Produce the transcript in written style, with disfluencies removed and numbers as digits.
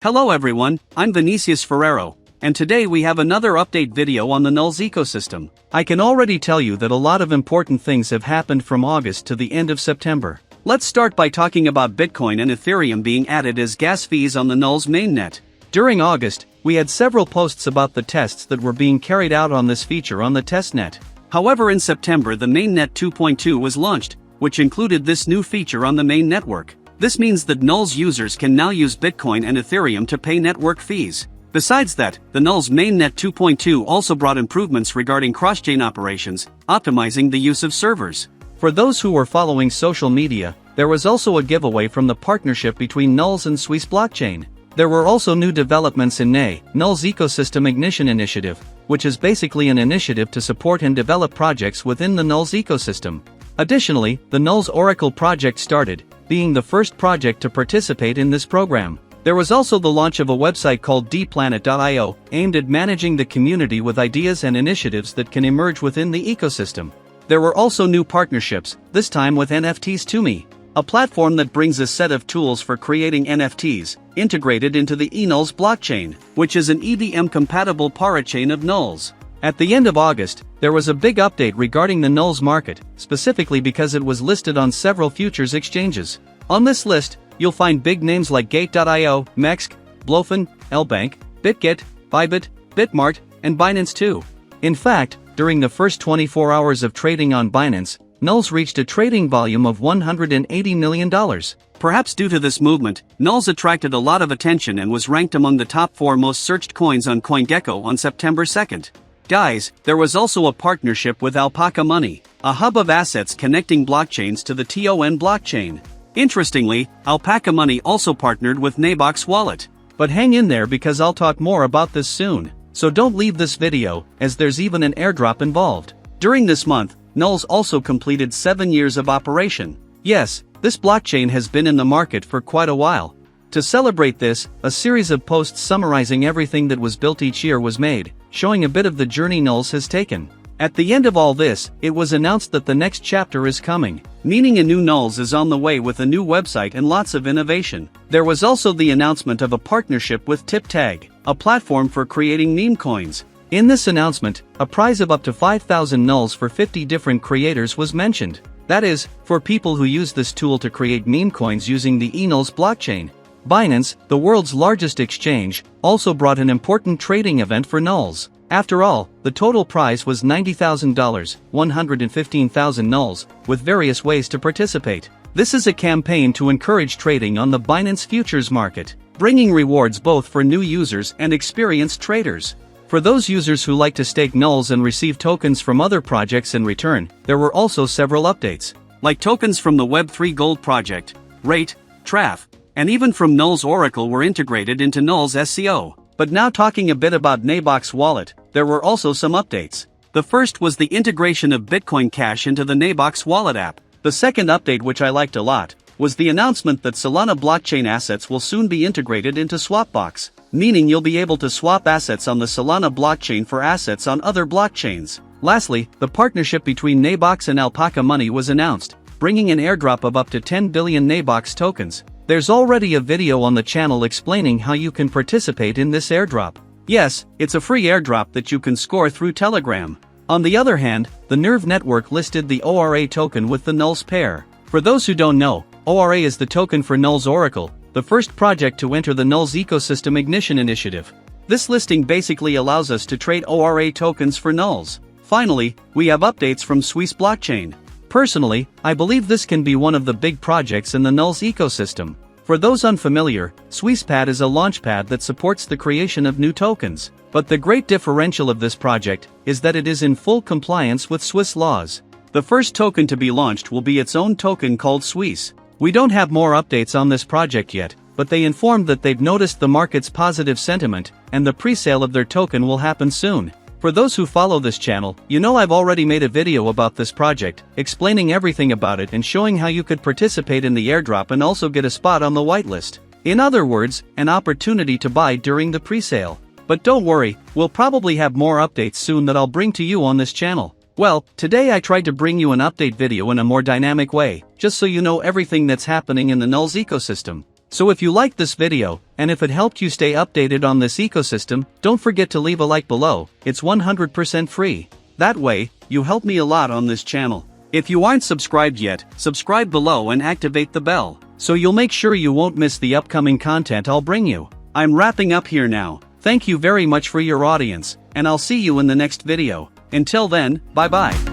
Hello everyone, I'm Vinicius Ferrero, and today we have another update video on the Nuls ecosystem. I can already tell you that a lot of important things have happened from August to the end of September. Let's start by talking about Bitcoin and Ethereum being added as gas fees on the Nuls mainnet. During August, we had several posts about the tests that were being carried out on this feature on the testnet. However, in September the mainnet 2.2 was launched, which included this new feature on the main network. This means that Nuls users can now use Bitcoin and Ethereum to pay network fees. Besides that, the Nuls mainnet 2.2 also brought improvements regarding cross-chain operations, optimizing the use of servers. For those who were following social media, there was also a giveaway from the partnership between Nuls and Swiss blockchain. There were also new developments in Nuls Ecosystem Ignition Initiative, which is basically an initiative to support and develop projects within the Nuls ecosystem. Additionally, the Nuls Oracle project started, being the first project to participate in this program. There was also the launch of a website called dplanet.io, aimed at managing the community with ideas and initiatives that can emerge within the ecosystem. There were also new partnerships, this time with NFTs2Me, a platform that brings a set of tools for creating NFTs, integrated into the eNuls blockchain, which is an EVM-compatible parachain of Nuls. At the end of August, there was a big update regarding the Nuls market, specifically because it was listed on several futures exchanges. On this list, you'll find big names like Gate.io, Mext, Blofin, Lbank, BitGet, Bybit, Bitmart, and Binance too. In fact, during the first 24 hours of trading on Binance, Nuls reached a trading volume of $180 million. Perhaps due to this movement, Nuls attracted a lot of attention and was ranked among the top 4 most searched coins on CoinGecko on September 2nd. Guys, there was also a partnership with Alpaca Money, a hub of assets connecting blockchains to the TON blockchain. Interestingly, Alpaca Money also partnered with Nabox Wallet. But hang in there because I'll talk more about this soon, so don't leave this video, as there's even an airdrop involved. During this month, Nuls also completed 7 years of operation. Yes, this blockchain has been in the market for quite a while. To celebrate this, a series of posts summarizing everything that was built each year was made, showing a bit of the journey Nuls has taken. At the end of all this, it was announced that the next chapter is coming, meaning a new Nuls is on the way with a new website and lots of innovation. There was also the announcement of a partnership with TipTag, a platform for creating meme coins. In this announcement, a prize of up to 5,000 Nuls for 50 different creators was mentioned. That is, for people who use this tool to create meme coins using the eNuls blockchain. Binance, the world's largest exchange, also brought an important trading event for Nuls. After all, the total prize was $90,000, 115,000 Nuls, with various ways to participate. This is a campaign to encourage trading on the Binance futures market, bringing rewards both for new users and experienced traders. For those users who like to stake Nuls and receive tokens from other projects in return, there were also several updates, like tokens from the Web3 Gold project, Rate, Traf, and even from Nuls Oracle were integrated into Nuls SCO. But now talking a bit about Nabox Wallet, there were also some updates. The first was the integration of Bitcoin Cash into the Nabox Wallet app. The second update, which I liked a lot, was the announcement that Solana blockchain assets will soon be integrated into Swapbox, meaning you'll be able to swap assets on the Solana blockchain for assets on other blockchains. Lastly, the partnership between Nabox and Alpaca Money was announced, bringing an airdrop of up to 10 billion Nabox tokens. There's already a video on the channel explaining how you can participate in this airdrop. Yes, it's a free airdrop that you can score through Telegram. On the other hand, the Nerve network listed the ORA token with the Nuls pair. For those who don't know, ORA is the token for Nuls Oracle, the first project to enter the Nuls Ecosystem Ignition Initiative. This listing basically allows us to trade ORA tokens for Nuls. Finally, we have updates from Swiss blockchain. Personally, I believe this can be one of the big projects in the Nuls ecosystem. For those unfamiliar, SwissPad is a launchpad that supports the creation of new tokens. But the great differential of this project is that it is in full compliance with Swiss laws. The first token to be launched will be its own token called Swiss. We don't have more updates on this project yet, but they informed that they've noticed the market's positive sentiment, and the pre-sale of their token will happen soon. For those who follow this channel, you know I've already made a video about this project, explaining everything about it and showing how you could participate in the airdrop and also get a spot on the whitelist. In other words, an opportunity to buy during the pre-sale. But don't worry, we'll probably have more updates soon that I'll bring to you on this channel. Well, today I tried to bring you an update video in a more dynamic way, just so you know everything that's happening in the Nuls ecosystem. So if you liked this video, and if it helped you stay updated on this ecosystem, don't forget to leave a like below. It's 100% free. That way, you help me a lot on this channel. If you aren't subscribed yet, subscribe below and activate the bell, so you'll make sure you won't miss the upcoming content I'll bring you. I'm wrapping up here now. Thank you very much for your audience, and I'll see you in the next video. Until then, bye bye.